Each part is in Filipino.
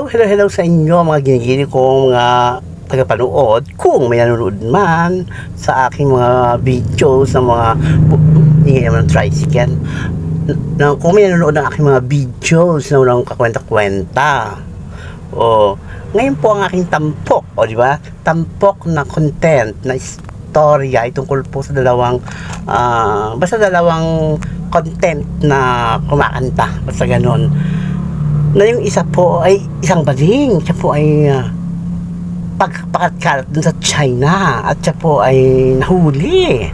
hello sa inyo mga ginigini kong mga tagapanood. Kung may nanonood man sa aking mga videos ng mga hindi naman ng tricycle, kung may nanonood ng aking mga videos na walang kakwenta-kwenta, ngayon po ang aking tampok, di ba? Tampok na content, na istorya, ay tungkol po sa dalawang basta dalawang content na kumakanta, basta ganon. Na yung isa po ay isang bading, siya po ay pagpakalat dun sa China, at siya po ay nahuli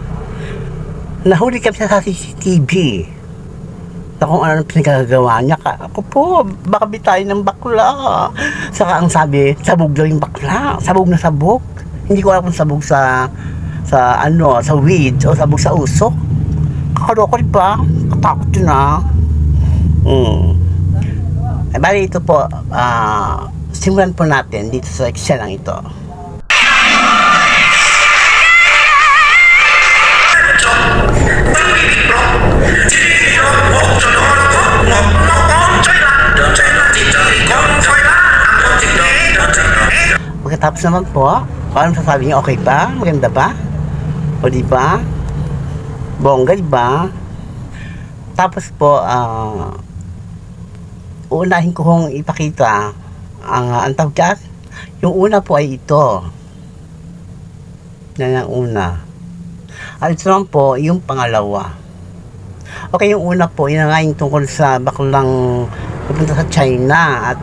kami sa CCTV na kung ano pinagagawa niya. Ako po, baka bitayin ng bakla. Saka ang sabi, sabog daw yung bakla, sabog na sabog. Hindi ko alam kung sabog sa weed o sabog sa usok. Kakaloko, diba? Katakot yun, bali ito po, simulan po natin dito sa Excel lang ito. Pagkatapos naman po, ano sasabi niyo, okay ba? Maganda ba? O diba? Bongga, diba? Tapos po, uunahin ko kong ipakita ang tawag dyan. Yung una po ay ito. Yan ang una. At ito naman po yung pangalawa. Okay, yung una po, yun nga yung tungkol sa baklang pupunta sa China at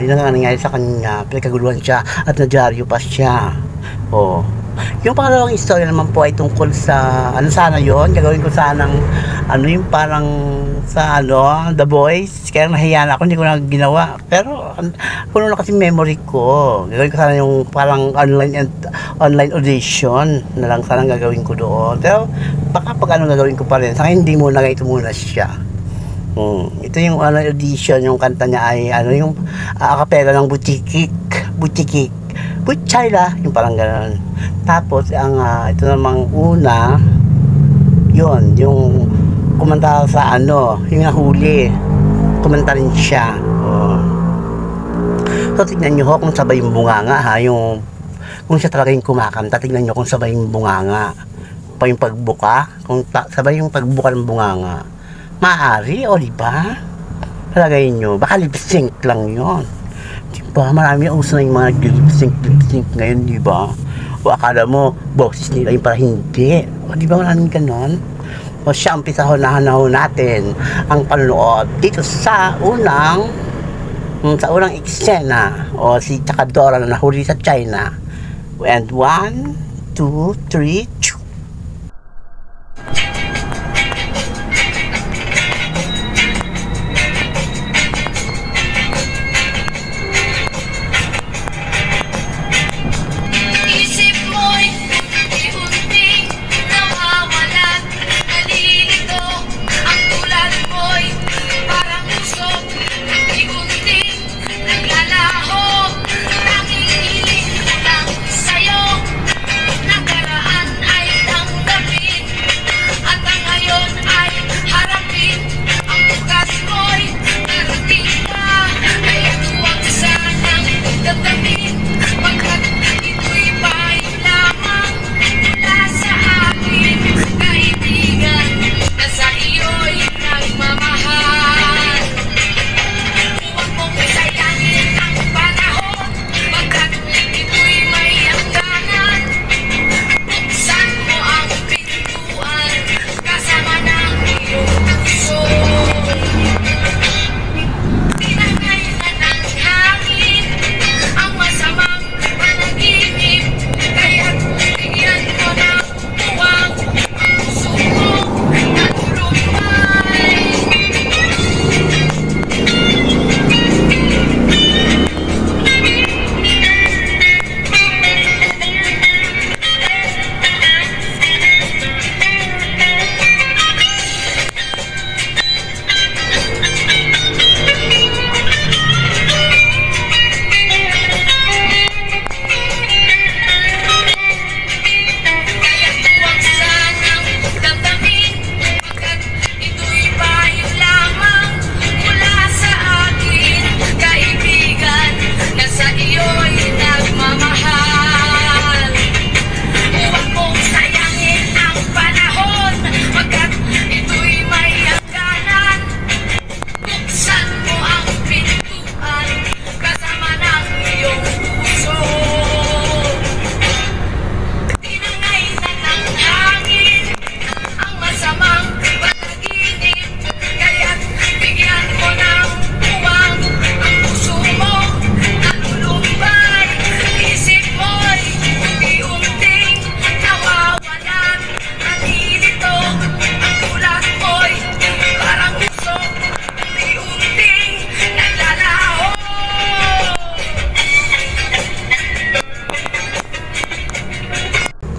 yun nga nangyari sa kanya, pinagkaguluhan siya at nadyaryo pa siya. Yung pangalawang istorya naman po ay tungkol sa sana yon, gagawin ko sanang yung parang sa The Boys, kaya nahiyan ako, hindi ko na ginawa, pero puno na kasi memory ko. Gagawin ko sana yung parang online audition na lang sana gagawin ko doon, pero baka pag gagawin ko pa rin, saka hindi muna, ito muna siya. Ito yung online audition, yung kanta niya ay yung acapella ng Butchayla, yung parang gano'n. Tapos ito namang una, yun, yung kumanta sa yung nahuli, kumanta rin siya. So tignan nyo kung sabay yung bunganga, kung siya talaga yung kumakanta, tignan nyo kung sabay yung bunganga pa yung pagbuka, kung sabay yung pagbuka ng bunganga, maaari, diba? Palagay nyo, baka lip sync lang yun, diba? Marami uso na yung mga lip sync ngayon, diba? O akala mo boses nila yung para hindi, diba? Maraming ganon. Siya, umpisahon natin ang panunood dito sa unang eksena, si Chakadora na nahuli sa China. And 1, 2, 3, Nakaraan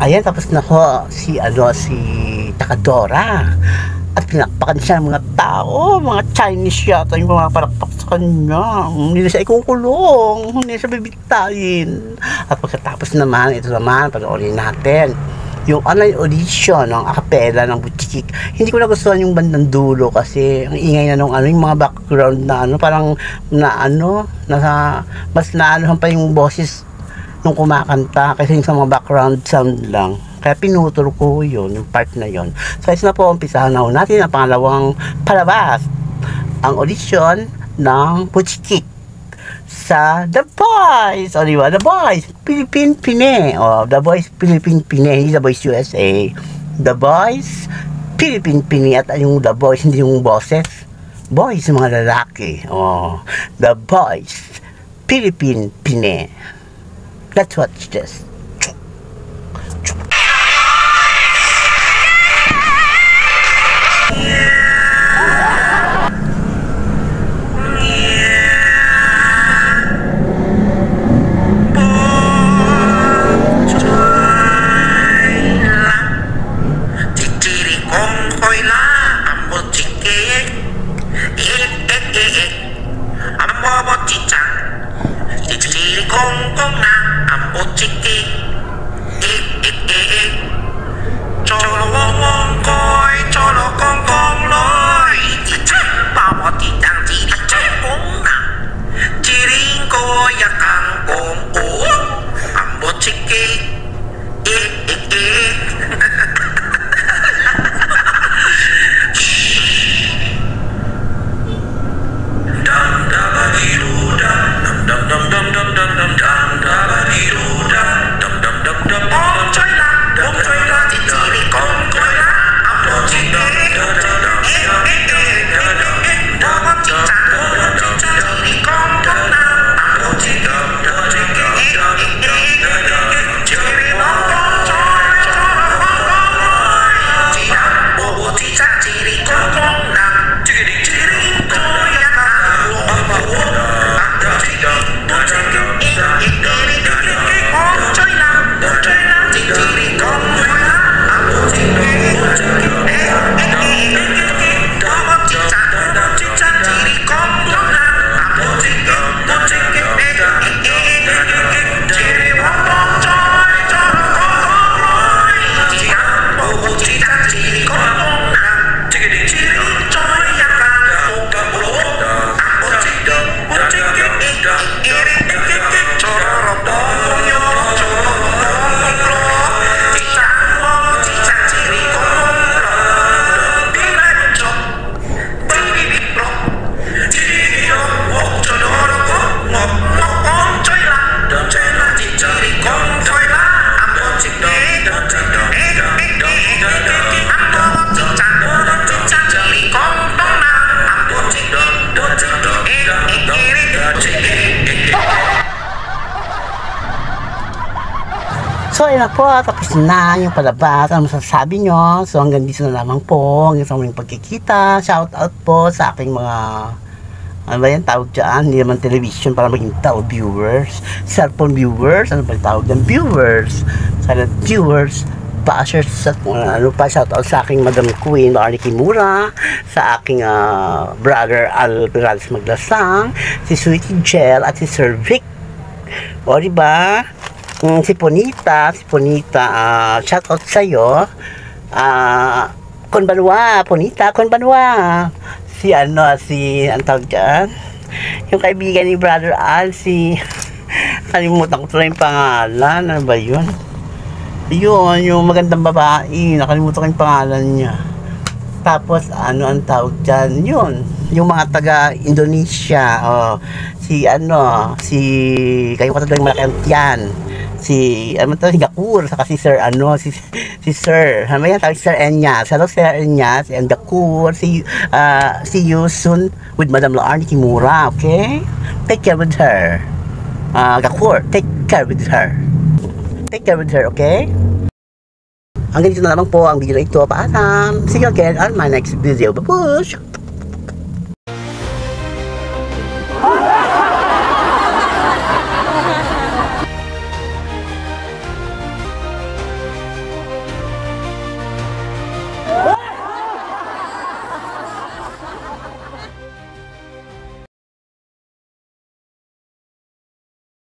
Ayan, tapos na ho si Takadora. At pinakpakan siya ng mga tao, mga Chinese yata yung mga palakpak sa kanya. Hindi na siya ikukulong, hindi na siya bibitayin. At pagkatapos naman, ito naman, panoorin natin yung online audition ng acapella ng Butchikik. Hindi ko nagustuhan yung bandang dulo kasi ang ingay na nung yung mga background na parang nasa mas naanohan pa yung boses nung kumakanta kasi yung sa mga background sound lang. Kaya pinutol ko yun, yung part na yun. So, isa na po, umpisahan na natin ang pangalawang palabas. Ang audition ng Butchikik sa The Voice. O, diba? The Voice. Philippine Pine. O, The Voice Philippine Pine. Hindi The Voice USA. The Voice Philippine Pine. At yung The Voice, hindi yung boses. Boys, mga lalaki. O, The Voice Philippine Pine. Let's watch this. So, ayun na po, tapos na yung palabas. Ano masasabi nyo? So, hanggang dito na lamang po. Hanggang sa muling pagkikita. Shout out po sa aking mga, ano ba yan, tawag dyan? Hindi naman television para maging tao viewers. Cellphone viewers. Ano ba yung tawag dyan? Viewers. Silent viewers. Bashers at ano pa. Shout out sa aking Madam Queen, Barney Kimura. Sa aking brother Al Perales Maglasang. Si Sweetie Gel at si Sir Vic. O, diba? Si Ponita, shout out sa'yo. Konbanwa, Ponita, Konbanwa. Ang tawag dyan? Yung kaibigan ni Brother Al, kalimutan ko tuloy yung pangalan. Ano ba yun? Yun, yung magandang babae. Nakalimutan ko yung pangalan niya. Tapos, ang tawag dyan? Yun, yung mga taga-Indonesia. Kayo katulad yung malaki ang tiyan. Si Gakur, saka si Sir, si Sir, tawag si Sir Enyas. Hello, Sir Enyas, and Gakur. See you soon with Madam Laarni Kimura, okay? Take care with her. Gakur, take care with her. Take care with her, okay? Hanggang dito na lamang po ang video na ito. Paalam. See you again on my next video. Babush!